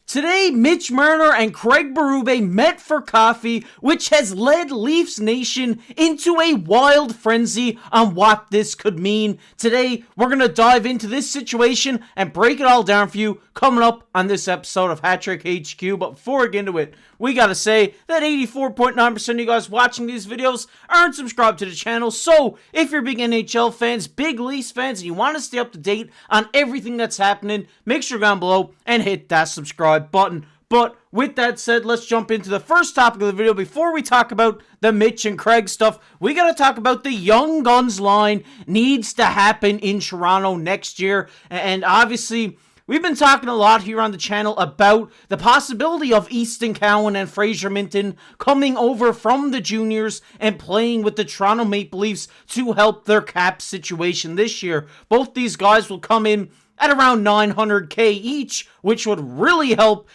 Today, Mitch Marner and Craig Berube met for coffee, which has led Leafs Nation into a wild frenzy on what this could mean. Today, we're going to dive into this situation and break it all down for you coming up on this episode of Hat Trick HQ. But before we get into it, we got to say that 84.9% of you guys watching these videos aren't subscribed to the channel. So, if you're big NHL fans, big Leafs fans, and you want to stay up to date on everything that's happening, make sure you go down below and hit that subscribe button. But with that said, let's jump into the first topic of the video. Before we talk about the Mitch and Craig stuff, we got to talk about the Young Guns line needs to happen in Toronto next year. And obviously, we've been talking a lot here on the channel about the possibility of Easton Cowan and Fraser Minten coming over from the juniors and playing with the Toronto Maple Leafs to help their cap situation this year. Both these guys will come in at around $900K each, which would really help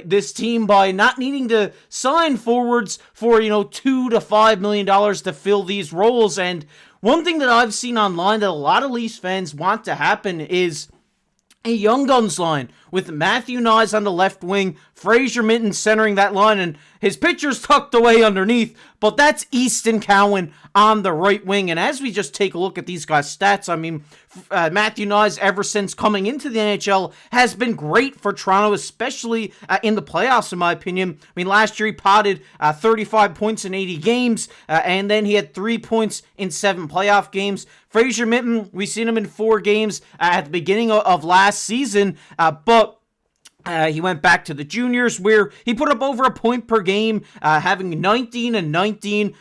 this team by not needing to sign forwards for, $2 to $5 million to fill these roles. And one thing that I've seen online that a lot of Leafs fans want to happen is a Young Guns line with Matthew Knies on the left wing, Fraser Minten centering that line, and his picture's tucked away underneath, but that's Easton Cowan on the right wing. And as we just take a look at these guys' stats, I mean, Matthew Knies, ever since coming into the NHL, has been great for Toronto, especially in the playoffs, in my opinion. I mean, last year he potted 35 points in 80 games, and then he had 3 points in 7 playoff games. Fraser Minten, we've seen him in 4 games at the beginning of last season, but he went back to the juniors where he put up over a point per game, having 19 and 19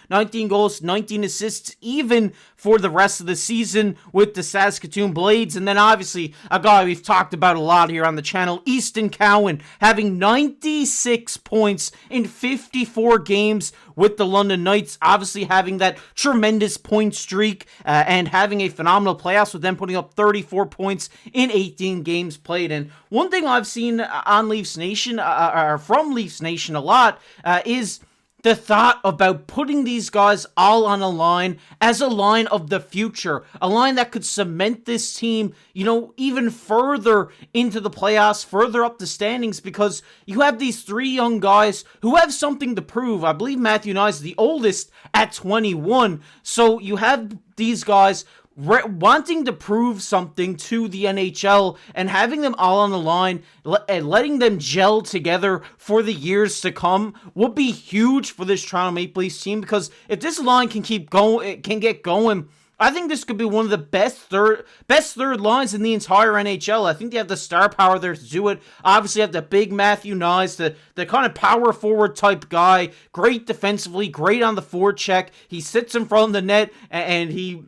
goals, 19 assists, even for the rest of the season with the Saskatoon Blades. And then obviously a guy we've talked about a lot here on the channel, Easton Cowan, having 96 points in 54 games with the London Knights, obviously having that tremendous point streak and having a phenomenal playoffs with them putting up 34 points in 18 games played. And one thing I've seen on Leafs Nation, or from Leafs Nation a lot, is the thought about putting these guys all on a line as a line of the future, a line that could cement this team, even further into the playoffs, further up the standings, because you have these 3 young guys who have something to prove. I believe Matthew Knies is the oldest at 21, so you have these guys wanting to prove something to the NHL and having them all on the line and letting them gel together for the years to come would be huge for this Toronto Maple Leafs team, because if this line can keep going, it can get going, I think this could be one of the best third lines in the entire NHL. I think they have the star power there to do it. Obviously, have the big Matthew Knies, the kind of power forward type guy, great defensively, great on the forecheck. He sits in front of the net and he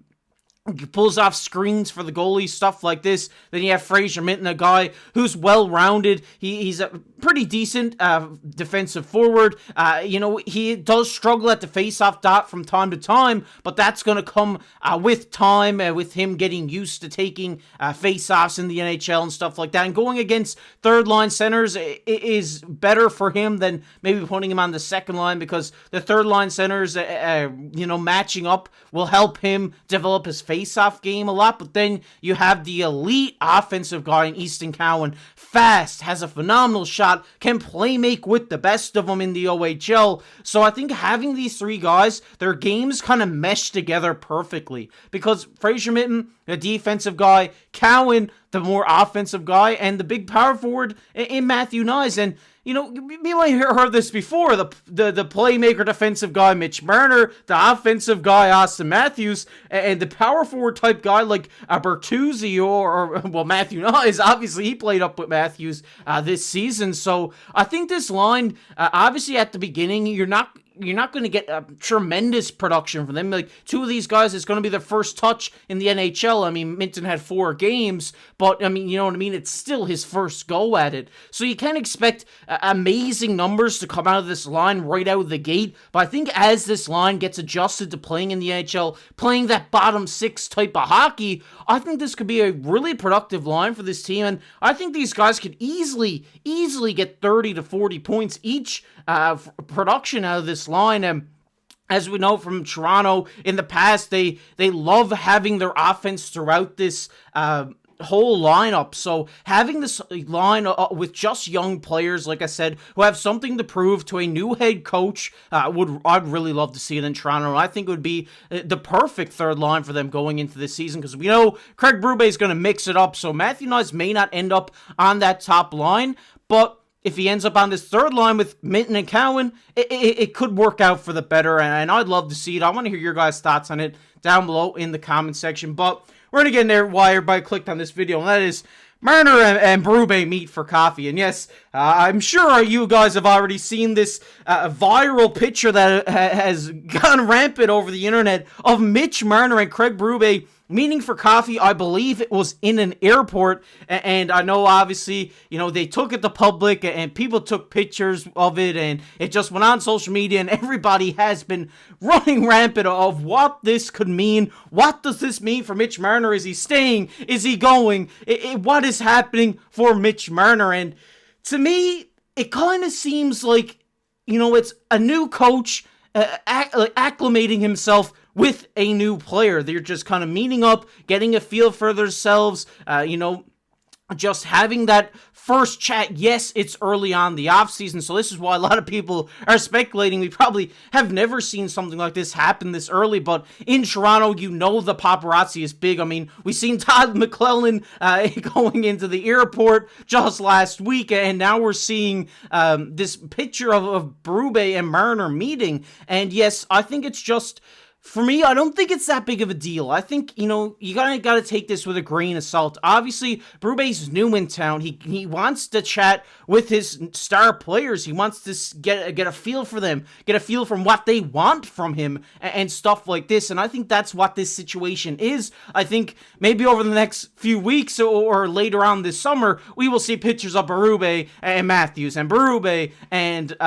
pulls off screens for the goalie, stuff like this. Then you have Fraser Minten, a guy who's well-rounded. He's a pretty decent defensive forward. He does struggle at the face-off dot from time to time, but that's going to come with time, with him getting used to taking face-offs in the NHL and stuff like that. And going against third-line centers is better for him than maybe putting him on the second line, because the third-line centers, matching up will help him develop his face-off game a lot. But then you have the elite offensive guy in Easton Cowan, fast, has a phenomenal shot, can play make with the best of them in the OHL. So I think having these 3 guys, their games kind of mesh together perfectly, because Fraser Minten, the defensive guy, Cowan, the more offensive guy, and the big power forward in Matthew Knies. And you might have heard this before, the playmaker defensive guy, Mitch Marner, the offensive guy, Austin Matthews, and the power forward type guy like Bertuzzi or Matthew Knies. Obviously, he played up with Matthews this season. So I think this line, obviously at the beginning, you're not going to get a tremendous production from them. Like, 2 of these guys is going to be their first touch in the NHL. I mean, Minten had 4 games, but I mean, you know what I mean? It's still his first go at it. So you can't expect amazing numbers to come out of this line right out of the gate. But I think as this line gets adjusted to playing in the NHL, playing that bottom 6 type of hockey, I think this could be a really productive line for this team. And I think these guys could easily get 30 to 40 points each production out of this line. And as we know from Toronto in the past, they love having their offense throughout this whole lineup. So having this line with just young players, like I said, who have something to prove to a new head coach, I'd really love to see it in Toronto. I think it would be the perfect third line for them going into this season, because we know Craig Berube is going to mix it up. So Matthew Knies may not end up on that top line, but if he ends up on this third line with Minton and Cowan, it could work out for the better, and I'd love to see it. I want to hear your guys' thoughts on it down below in the comment section. But we're going to get in there while everybody clicked on this video, and that is Marner and Berube meet for coffee. And yes, I'm sure you guys have already seen this viral picture that has gone rampant over the internet of Mitch Marner and Craig Berube meeting for coffee. I believe it was in an airport, and I know obviously, you know, they took it to public and people took pictures of it, and it just went on social media, and everybody has been running rampant of what this could mean. What does this mean for Mitch Marner? Is he staying? Is he going? What is happening for Mitch Marner? And to me, it kind of seems like, you know, it's a new coach acclimating himself with a new player. They're just kind of meeting up, getting a feel for themselves, you know, just having that first chat. Yes, it's early on the offseason, so this is why a lot of people are speculating. We probably have never seen something like this happen this early, but in Toronto, you know the paparazzi is big. I mean, we seen Todd McClellan going into the airport just last week, and now we're seeing this picture of Berube and Marner meeting. And yes, I think it's just, for me, I don't think it's that big of a deal. I think, you know, you gotta take this with a grain of salt. Obviously, Berube's new in town. He wants to chat with his star players. He wants to get a feel for them, get a feel from what they want from him, and stuff like this. And I think that's what this situation is. I think maybe over the next few weeks or later on this summer, we will see pictures of Berube and Matthews, and Berube and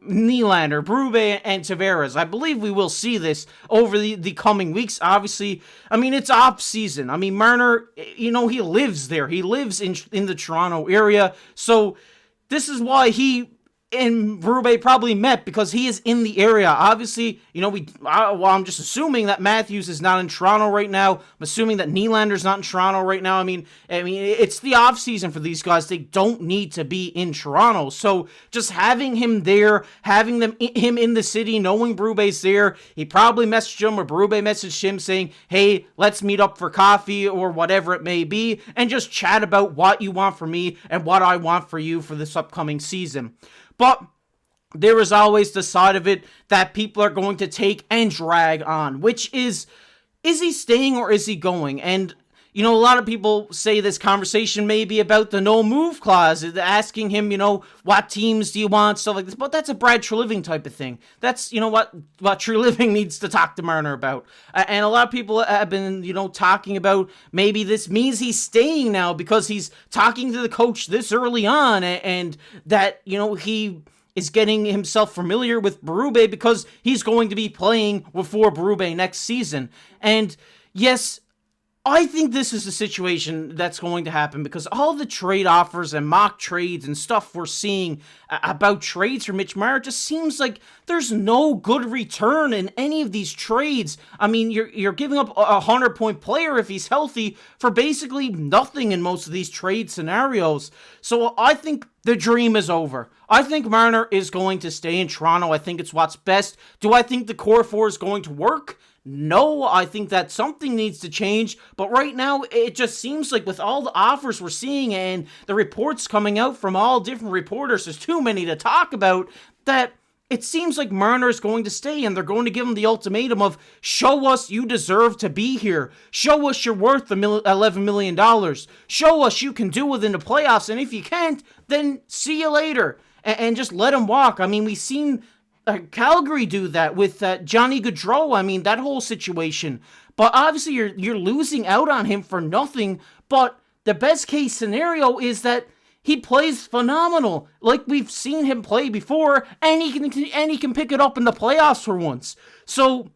Nylander, Berube, and Tavares. I believe we will see this over the coming weeks. Obviously, I mean, it's off season. I mean, Marner, you know, he lives there. He lives in the Toronto area. So this is why he and Berube probably met, because he is in the area. Obviously, you know, I'm just assuming that Matthews is not in Toronto right now. I'm assuming that Nylander's not in Toronto right now. I mean, it's the off season for these guys. They don't need to be in Toronto. So just having him there, having him in the city, knowing Berube's there, he probably messaged him, or Berube messaged him saying, hey, let's meet up for coffee or whatever it may be, and just chat about what you want from me and what I want for you for this upcoming season. But there is always the side of it that people are going to take and drag on, which is he staying or is he going? And, you know, a lot of people say this conversation may be about the no move clause, asking him, you know, what teams do you want, stuff like this. But that's a Brad Treliving type of thing. That's, you know, what Treliving needs to talk to Marner about. And a lot of people have been, you know, talking about maybe this means he's staying now because he's talking to the coach this early on, and that, you know, he is getting himself familiar with Berube because he's going to be playing for Berube next season. And yes, I think this is a situation that's going to happen, because all the trade offers and mock trades and stuff we're seeing about trades for Mitch Marner just seems like there's no good return in any of these trades. I mean, you're giving up a 100-point player if he's healthy for basically nothing in most of these trade scenarios. So I think the dream is over. I think Marner is going to stay in Toronto. I think it's what's best. Do I think the core four is going to work? No, I think that something needs to change, but right now it just seems like with all the offers we're seeing and the reports coming out from all different reporters, there's too many to talk about, that it seems like Marner is going to stay, and they're going to give him the ultimatum of, show us you deserve to be here. Show us you're worth $11 million. Show us you can do within the playoffs, and if you can't, then see you later. And just let him walk. I mean, we've seen Calgary do that with Johnny Gaudreau. I mean, that whole situation. But obviously, you're losing out on him for nothing. But the best case scenario is that he plays phenomenal, like we've seen him play before, and he can pick it up in the playoffs for once. So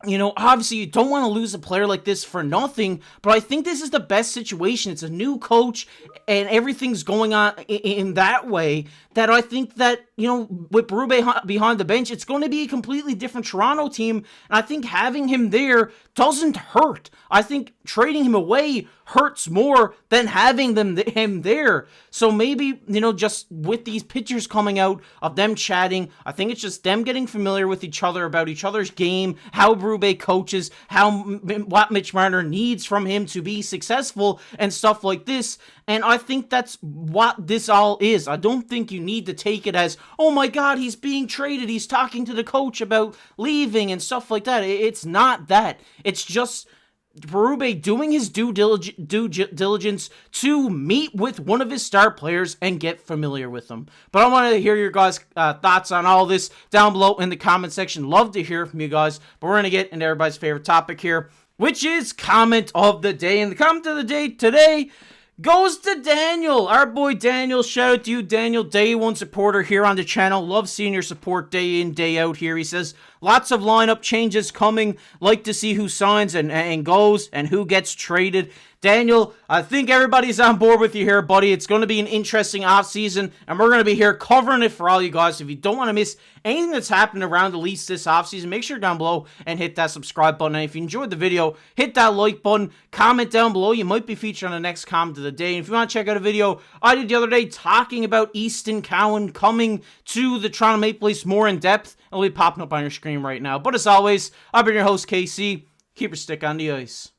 Obviously you don't want to lose a player like this for nothing, but I think this is the best situation. It's a new coach and everything's going on in that way that I think that, with Berube behind the bench, it's going to be a completely different Toronto team. And I think having him there doesn't hurt. I think trading him away hurts more than having him there. So maybe, just with these pictures coming out of them chatting, I think it's just them getting familiar with each other, about each other's game, how Berube coaches, what Mitch Marner needs from him to be successful and stuff like this. And I think that's what this all is. I don't think you need to take it as, oh my god, he's being traded, he's talking to the coach about leaving and stuff like that. It's not that. It's just Berube doing his due diligence to meet with one of his star players and get familiar with them. But I want to hear your guys' thoughts on all this down below in the comment section. Love to hear from you guys. But we're going to get into everybody's favorite topic here, which is comment of the day. And the comment of the day today goes to Daniel, our boy Daniel. Shout out to you, Daniel, day one supporter here on the channel. Love seeing your support day in, day out here. He says, lots of lineup changes coming. Like to see who signs and goes and who gets traded. Daniel, I think everybody's on board with you here, buddy. It's going to be an interesting offseason, and we're going to be here covering it for all you guys. If you don't want to miss anything that's happening around the Leafs this offseason, make sure down below and hit that subscribe button. And if you enjoyed the video, hit that like button, comment down below. You might be featured on the next comment of the day. And if you want to check out a video I did the other day talking about Easton Cowan coming to the Toronto Maple Leafs more in depth, it'll be popping up on your screen right now. But as always, I've been your host, KC. Keep your stick on the ice.